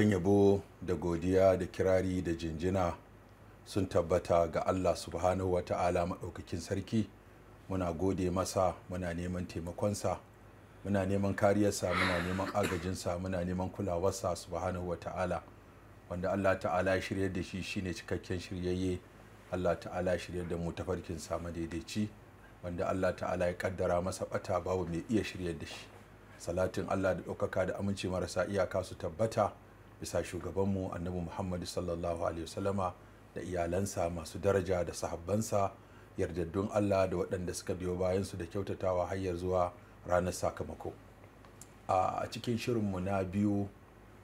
dukkan yabo da godiya da kirari da jinjina sun tabbata ga Allah subhanahu wata'ala maɗaukakin sarki. Muna gode masa, muna neman taimakonsa, muna neman kariyarsa, muna neman agajinsa, muna neman kulawarsa subhanahu wata'ala. Wanda Allah ta'ala ya shirya da shi shine cikakken shiryayye. Allah ta'ala ya shirya da mu tafarkinsa madaidaici, wanda Allah ta'ala ya kaddara masa bata babu mai iya shiryar da shi. Salatin Allah da ɗaukaka da aminci marasa iyaka su tabbata bisa shugabanmu annabi Muhammad sallallahu alaihi wasallama da iyalansa masu daraja da sahabbansa yardaddun Allah da waɗanda suka biyo bayansu da kyautatawa har zuwa ranar sakamako. A cikin shirinmu na biyu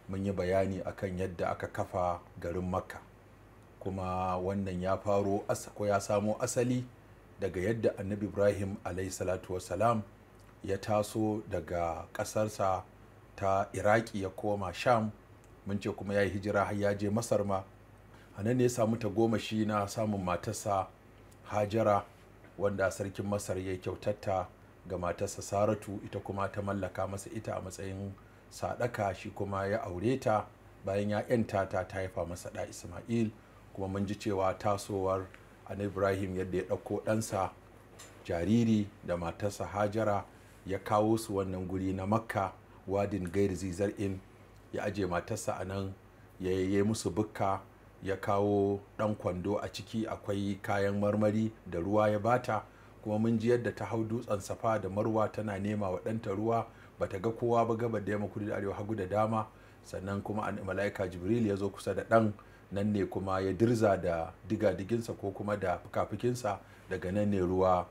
mun yi bayani akan yadda aka kafa garin Makka, kuma wannan ya faro ko ya samo asali daga yadda annabi Ibrahim alaihi salatu wassalam ya taso daga ƙasarsa ta Iraki ya koma Sham. Mun ce kuma ya yi hijira har ya je Masar ma. A nan ne ya samu tagomashi na samun matarsa Hajara, wanda sarkin Masar ya kyautatta ga matarsa Saratu, ita kuma ta mallaka masa ita a matsayin sadaka. Shi kuma ya aure ta, bayan ya yanta ta haifa masa ɗa Ismail. Kuma mun ji cewa tasowar annabi Ibrahim yadda ya ɗauko ɗansa jariri da matarsa Hajara ya kawo su wannan guri na Makka, wadin gairi zizar'in, ya aje matarsa a nan, ya yi musu bukka, ya kawo ɗan kwando a ciki akwai kayan marmari da ruwa ya bata. Kuma mun ji yadda ta hau dutsen Safa da Marwa tana nema wa ɗanta ruwa, bata ga kowa ba, gabar da yamma, kudu da arewa, hagu da dama. Sannan kuma mala'ika Jibril ya zo kusa da ɗan, nan ne kuma ya dirza da diga-diginsa ko kuma da fuka-fukinsa, daga nan ne ruwa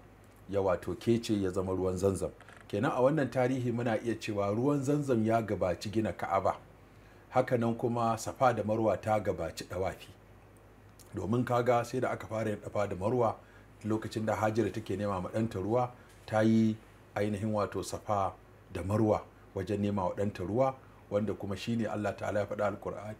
ya wato kece ya zama ruwan Zamzam. Kenan a wannan tarihi muna iya cewa ruwan Zamzam ya gabaci gina Ka'aba, hakanan kuma Safa da Marwa ta gabaci dawafi. Domin kaga sai da aka fara yin Safa da Marwa lokacin da Hajara take nema ma ɗanta ruwa, ta yi ainihin wato Safa da Marwa wajen nema wa ɗanta ruwa, wanda kuma shine Allah ta'ala ya faɗa alƙur'ani.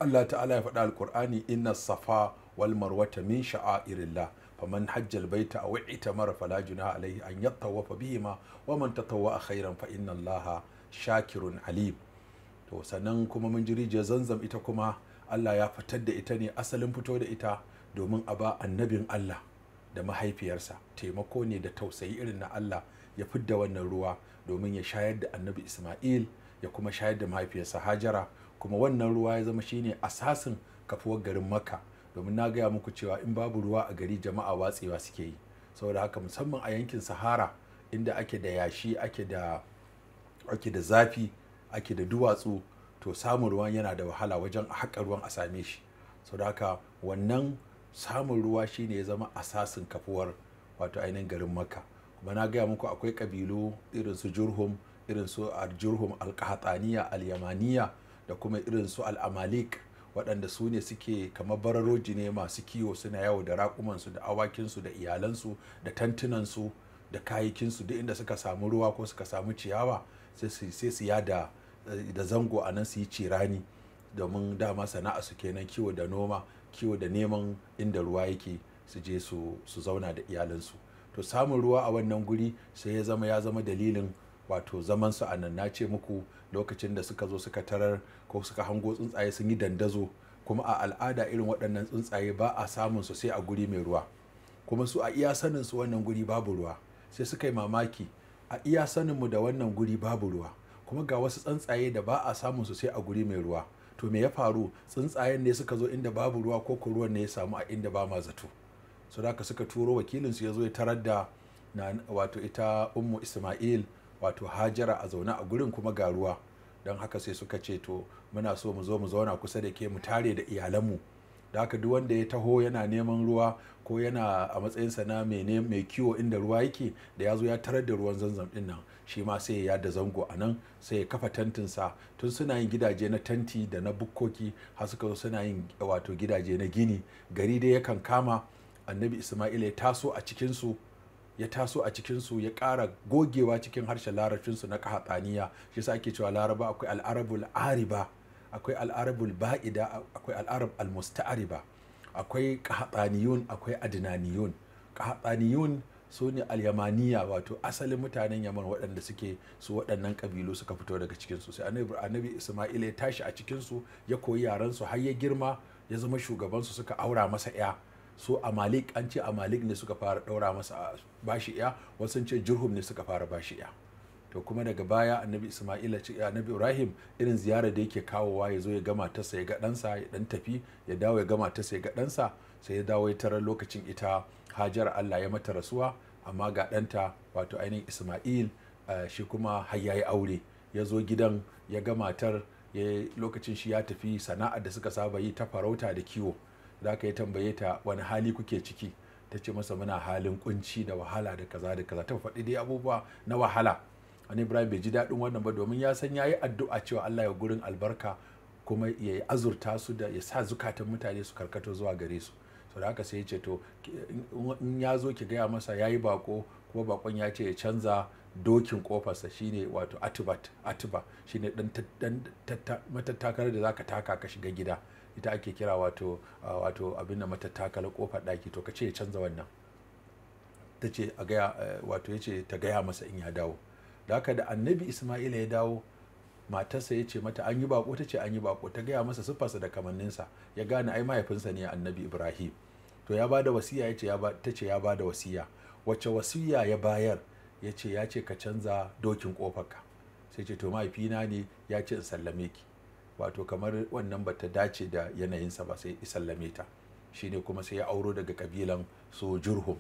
Allah ta'ala ya faɗa alƙur'ani, inna safa wal marwata min sha'airillah faman hajjal baita aw i'tamara fala junaha alayhi an yattawafa bihima wa man tatawwa khairan fa inna Allaha shakirun alim. To sannan kuma mun ji rijiyar Zamzam, ita kuma Allah ya fitar da ita ne, asalin fito da ita domin a ba annabin Allah da mahaifiyarsa taimako ne da tausayi irin na Allah, ya fidda wannan ruwa domin ya shayar da annabi Ismail ya kuma shayar da mahaifiyarsa Hajara. Kuma wannan ruwa ya zama shine asasin kafuwar garin Makka, domin na gaya muku cewa in babu ruwa a gari jama'a watsewa suke yi. Saboda haka musamman a yankin Sahara inda ake da yashi, ake da zafi, ake da duwatsu, to samun ruwan yana da wahala wajen a haƙa ruwan a same shi. Saboda haka wannan samun ruwa shine ya zama asasin kafuwar wato ainihin garin Makka. Kuma na gaya muku akwai ƙabilu irin su Jurhum, irin su Al-Jurhum, Al-Qahtaniya, Al-Yamaniya, da kuma irin su Al-Amalik, waɗanda su ne suke kamar bararoji ne masu kiwo, suna yawo da raƙumansu da awakinsu da iyalansu da tantunansu da kayayyakinsu. Duk inda suka samu ruwa ko suka samu ciyawa sai su yada da zango a nan su yi cirani, domin dama sana'a su kenan kiwo da noma, kiwo da neman inda ruwa yake su je su zauna da iyalansu. To samun ruwa a wannan guri sai ya zama dalilin wato zaman su a nan. Na ce muku lokacin da suka zo suka tarar ko suka hango tsuntsaye sun yi dandazo, kuma a al'ada irin waɗannan tsuntsaye ba a samun su sai a guri mai ruwa, kuma su a iya sanin su wannan guri babu ruwa. Sai suka yi mamaki, a iya sanin mu da wannan guri babu ruwa, kuma ga wasu tsuntsaye da ba a samun su sai a guri mai ruwa. To me ya faru? Tsuntsayen ne suka zo inda babu ruwa, ko ruwan ne ya samu a inda ba ma zato? So haka suka turo wakilinsu ya zo ya tarar da wato ita ummu Ismail wato Hajara a zaune a gurin, kuma ga ruwa. Don haka sai suka ce to muna so mu zo mu zauna kusa da ke, mu tare da iyalanmu. Da haka duk wanda ya taho yana neman ruwa ko yana a matsayinsa na mai kiwo inda ruwa yake, da ya zo ya tarar da ruwan Zamzam din nan, shi ma sai ya yada zango a nan, sai ya kafa tantinsa. Tun suna yin gidaje na tanti da na bukkoki, har suka zo suna yin wato gidaje na gini. Gari dai yakan kama. Annabi Ismail ya taso a cikinsu, ya ƙara gogewa cikin harshen larabcinsu na Qahtaniya. Shi yasa ake cewa Laraba akwai al'arabul ariba, akwai al'arabul ba'ida, akwai al'arab al-musta'ariba, akwai Qahtaniyun, akwai adnaniyun. Qahtaniyun su ne alyamaniya, wato asalin mutanen yaman waɗanda suke su waɗannan ƙabilu suka fito daga cikinsu. Sai annabi isma'ila ya tashi a cikinsu, ya koyi yarensu har ya girma, ya zama shugabansu, suka aura masa ya. So amalik, an ce amalik ne suka fara ɗaura masa bashi ya, wasu ce jurhum ne suka fara bashi ya. To kuma daga baya annabi Ibrahim irin ziyara da yake kawowa, ya zo ya gama matarsa ya ga ɗansa, ya ɗan tafi ya dawo ya gama matarsa ya ga ɗansa, sai ya dawo ya tarar lokacin ita Hajar Allah ya mata rasuwa, amma ga ɗanta wato ainihin Isma'il shi kuma har ya yi aure. Ya zo gidan ya ga matar, lokacin shi ya tafi sana'ar da suka saba yi ta farauta da kiwo. Da aka yi tambaye ta wani hali kuke ciki, ta ce masa muna halin kunci da wahala da kaza da kaza, ta faɗi dai abubuwa na wahala. Wani Ibrahim bai ji daɗin wannan ba, domin ya san ya yi addu'a cewa Allah ya gurin albarka kuma ya azurta su da ya sa zukatan mutane su karkato zuwa gare su. So da haka sai ya ce to in ya zo ki gaya masa ya yi bako, kuma bakon ya ce ya canza dokin kofarsa, shine wato atiba shine dan matattakar da zaka taka ka shiga gida, ita ake kira wato abin da matattakar kofar daki, to ka ce ya canza wannan. Ta ce a gaya, wato ya ce ta gaya masa in ya dawo. Da haka da annabi Isma'ila ya dawo, matarsa ya ce mata an yi bako, ta ce an yi bako, ta gaya masa siffarsa da kamanninsa, ya gane ai mahaifinsa ne annabi Ibrahim. To ya bada wasiya, ta ce ya bada wasiya. Wacce wasiya ya bayar? Ya ce ka canza dokin kofarka. Sai ce to mahaifina ne ya ce in sallame ki, wato kamar wannan bata dace da yanayinsa ba, sai sallame ta. Shine kuma sai ya auro daga kabilan su Jurhum,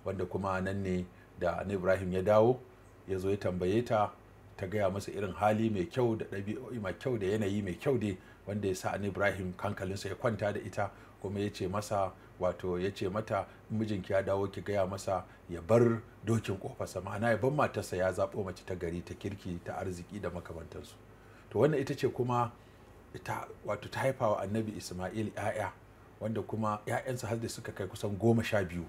wanda kuma nan ne da annabi Ibrahim ya dawo, ya zo ya tambaye ta, ta gaya masa irin hali mai kyau da ɗabi'o'i mai kyau da yanayi mai kyau dai, wanda ya sa annabi Ibrahim hankalinsa ya kwanta da ita. Kuma ya ce masa, wato ya ce mata mijinki ya dawo ki gaya masa ya bar dokin kofarsa, ma'ana ya bar matarsa, ya zaɓo mace ta gari, ta kirki, ta arziki da makamantansu. To wannan ita ce kuma wato ta haifa wa annabi Isma'il 'ya'ya, wanda kuma 'ya'yansa har da suka kai kusan 12,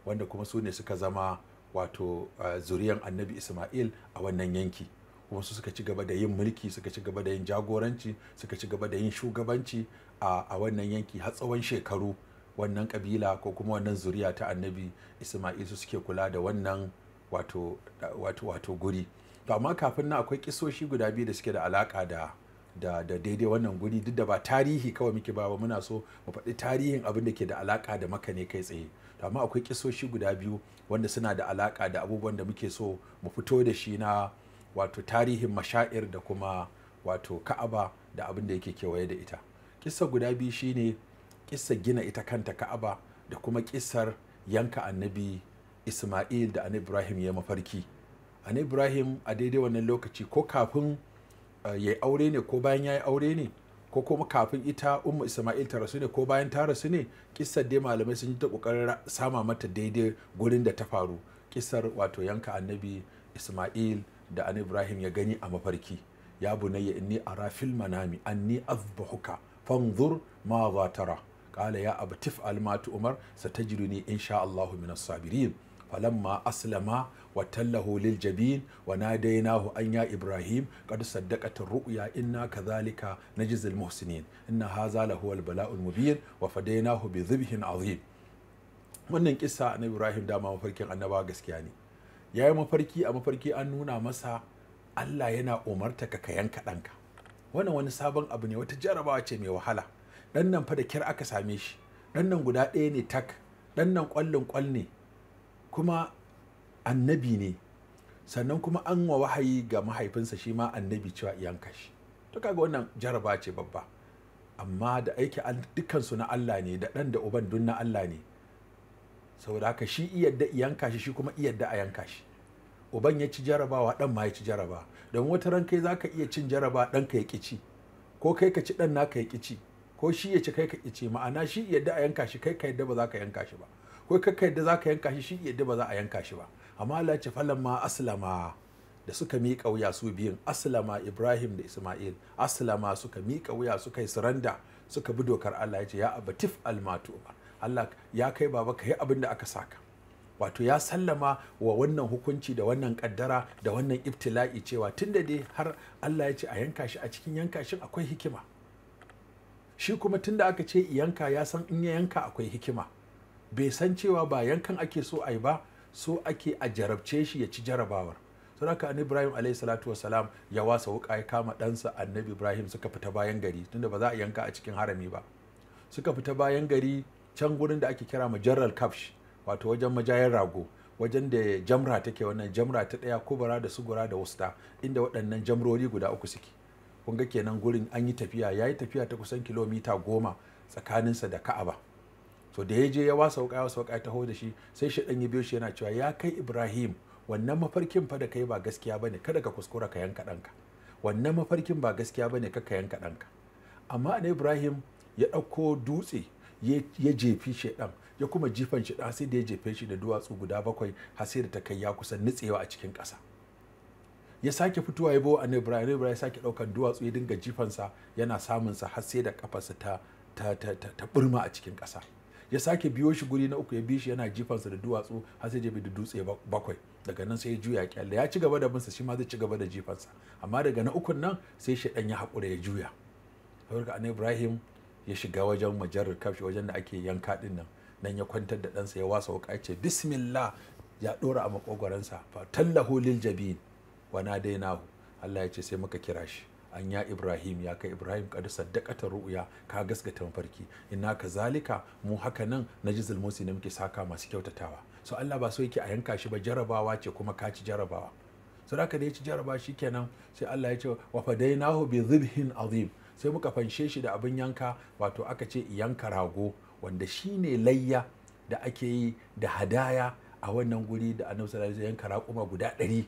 wanda kuma su ne suka zama wato zuriyan annabi Isma'il a wannan yanki. Kuma su suka ci gaba da yin mulki, suka ci gaba da yin jagoranci, suka ci gaba da yin shugabanci a wannan yanki har tsawon shekaru. Wannan kabila ko kuma wannan zuriya ta annabi Isma'il su suke kula da wannan wato guri. To amma kafin nan akwai kisoshi guda biyu da suke da alaka da daidai wannan guri, duk da ba tarihi kawai muke ba, muna so mu faɗi tarihin abin da ke da alaka da Makka ne kai tsaye. To amma akwai kisoshi guda biyu wanda suna da alaka da abubuwan da muke so mu fito da shi na wato tarihin mashair da kuma wato Ka'aba da abin da yake kewaye da ita. Kissa guda biyu shine kissar gina ita kanta Ka'aba, da kuma kissar yanka annabi Isma'il da annabi Ibrahim ya mafarki. Annabi Ibrahim a daidai wannan lokaci, ko kafin ya yi aure ne ko bayan ya yi aure ne, ko kuma kafin ita ummu Isma'il ta rasu ne ko bayan ta rasu ne, kissar dai malamai sun yi ta kokarin sama mata daidai gurin da ta faru. Kissar wato yanka annabi Isma'il da annabi Ibrahim ya gani a mafarki. Ya bunayya inni ara fil manami anni azbahuka fanzur ma za tara, qala ya abati if'al ma tu'mar satajiduni insha Allahu minas sabirin. falamma aslama wa tallahu lil jabin wa nadainahu an ya Ibrahim qad saddaqata ru'ya inna kadhalika najzil muhsinin inna hadha lahu al bala'ul mubin wa fadainahu bi dhibhin azim. Wannan kissa na Ibrahim dama mafarkin annaba gaskiya ne. Yayi mafarki, a mafarki an nuna masa Allah yana umarta ka yanka ɗanka. Wannan wani sabon abu ne, wata jarabawa ce mai wahala. Ɗan nan fa da kyar aka same shi, ɗan nan guda ɗaya ne tak, ɗan nan ƙwallon ƙwal ne, kuma annabi ne, sannan kuma an wa wahayi ga mahaifinsa shi ma annabi cewa yanka shi. To kaga wannan jarabawa ce babba, amma da aiki dukkansu na Allah ne, da ɗan da uban dun na Allah ne. Saboda haka shi iyadda yanka shi, shi kuma iyadda a yanka shi. Uban ya ci jarabawa, ɗan ma ya ci jaraba. Don wata ran kai za ka iya cin jaraba ɗanka ya ƙi ci, ko kai ka ci ɗan naka ya ƙi ci, ko shi ya ci kai ka ƙi ci. Ma'ana shi yadda a yanka shi, kai ka yadda ba za ka yanka shi ba, ko kai ka yadda za ka yanka shi, shi yadda ba za a yanka shi ba. Amma Allah ce falamma aslama, da suka miƙa wuya su biyun, aslama Ibrahim da Isma'il, aslama suka miƙa wuya, suka yi suranda, suka bi dokar Allah. Ya ce ya abatif almatu, Allah ya kai baba ka yi abin da aka saka. Wato ya sallama wa wannan hukunci da wannan kaddara da wannan ibtila'i, cewa tunda dai har Allah ya ce a yanka shi, a cikin yanka shi akwai hikima. Shi kuma tunda aka ce yanka, ya san in ya yanka akwai hikima. Bai san cewa ba yankan ake so a yi ba, so ake a jarabce shi ya ci jarabawar. Sau haka annabi Ibrahim alayhi salatu wasalam ya wasa wuka ya kama ɗansa annabi Ibrahim, suka fita bayan gari, tunda ba za a yanka a cikin harami ba. Suka fita bayan gari can gurin da ake kira majarral kafsh, wato wajen majayar rago, wajen da jamra take, wannan jamra ta ɗaya, kubura da sugura da wusta, inda waɗannan jamrori guda uku suke. Kun ga kenan gurin an yi tafiya, ya yi tafiya ta kusan kilomita 10 tsakaninsa da Ka'aba. So da ya je ya wasa wuka ya taho da shi, sai shaɗan ya biyo shi yana cewa, ya kai Ibrahim, wannan mafarkin fa da kai ba gaskiya bane, kada ka kuskura ka yanka ɗanka. Wannan mafarkin ba gaskiya bane, ka yanka ɗanka. Amma annabi Ibrahim ya ɗauko dutse ya jefi shaɗan, ya kuma jifan shi sai da ya jefe shi da duwatsu guda 7 har sai da ta kai ya kusan nutsewa a cikin ƙasa. Ya sake fitowa ya bawa annabi Ibrahim ya sake ɗaukan duwatsu ya dinga jifansa, yana samunsa har sai da kafarsa ta burma a cikin ƙasa. Ya sake biyo shi guri na uku, ya bi shi yana jifansa da duwatsu har sai da dutse 7. Daga nan sai ya juya kyalle, ya ci gaba da binsa, shi ma zai ci gaba da jifansa. Amma daga na ukun nan sai shaɗan ya haƙura ya juya. Saboda annabi Ibrahim ya shiga wajen majarar kafshi, wajen da ake yanka din nan ya kwantar da ɗansa, ya wasa wuƙa, ya ce bismillah, ya ɗora a maƙogwaransa, fa tallahu lil jabin wa nadainahu. Allah ya ce sai muka kira shi, an ya Ibrahim, ya kai Ibrahim, kad saddaqata ru'ya, ka gaskata mafarki, inna kazalika, mu haka nan najzil musi, ne muke saka masu kyautatawa. So Allah ba so yake a yanka shi ba, jarabawa ce, kuma ka ci jarabawa. So da ya ci jarabawa shikenan sai Allah ya ce wa fadainahu bi dhibhin azim, sai muka fanshe shi da abin yanka, wato aka ce yanka rago, wanda shine layya da ake yi da hadaya a wannan guri da annabi sallallahu alaihi wasallam yanka raƙuma guda 100,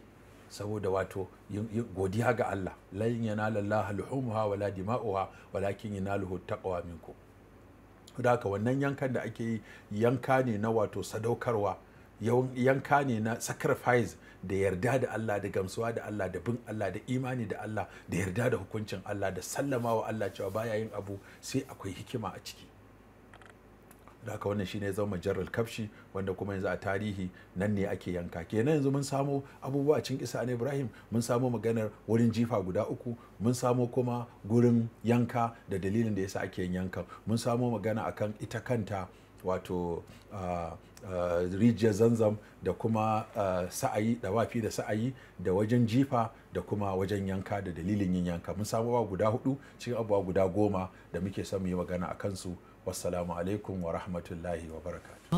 saboda wato godiya ga Allah. lan yanala Allah luhumha wala dima'uha walakin yanaluhu taqwa minkum. Da haka wannan yankan da ake yi yanka ne na wato sadaukarwa, yanka ne na sacrifice, da yarda da Allah, da gamsuwa da Allah, da bin Allah, da imani da Allah, da yarda da hukuncin Allah, da sallama wa Allah cewa baya yin abu sai akwai hikima a ciki. Da haka wannan shine zama majarral kafshi, wanda kuma yanzu a tarihi nan ne ake yanka. Kenan yanzu mun samo abubuwa cikin kisa na Ibrahim, mun samo maganar wurin jifa guda 3, mun samo kuma gurin yanka da dalilin da yasa ake yin yankan, mun samo magana akan ita kanta wato rijiyar zanzam, da kuma sa'ayi, dawafi da sa'ayi, da wajen jifa, da kuma wajen yanka da dalilin yin yanka. Mun samu abubuwa guda 4 cikin abubuwa guda 10 da muke son mu yi magana a kansu. Wassalamu alaikum wa rahmatullahi wa barakatuh.